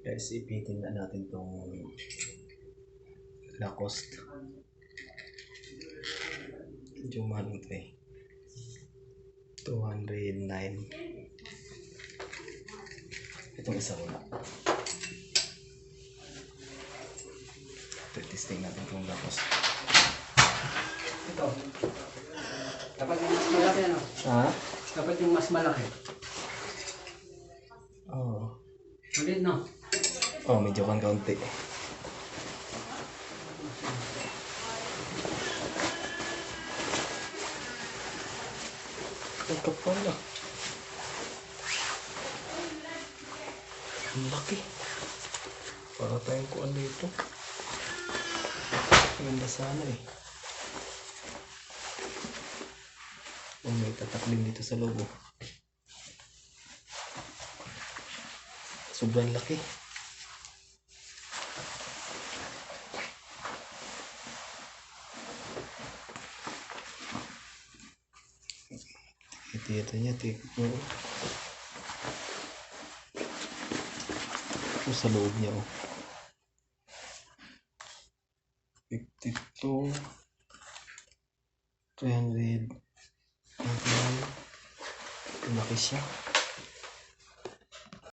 Guys, ipitin na natin tong Lacoste. Medyo mahal ito eh. 209. Itong isa wala. Testing natin itong Lacoste. Ito. Dapat yung mas malaki, ano? Ha? Dapat yung mas malaki. Oo. Maliit, no? Oh, medyo kan kaunti. Ang kapal na. Ang laki. Para tayong kuan dito. Maganda sana eh. Oh, may tatak din dito sa loob. Sobrang laki. Ito niya, tignan mo. Ito sa loob niya, oh. 52 300 laki siya.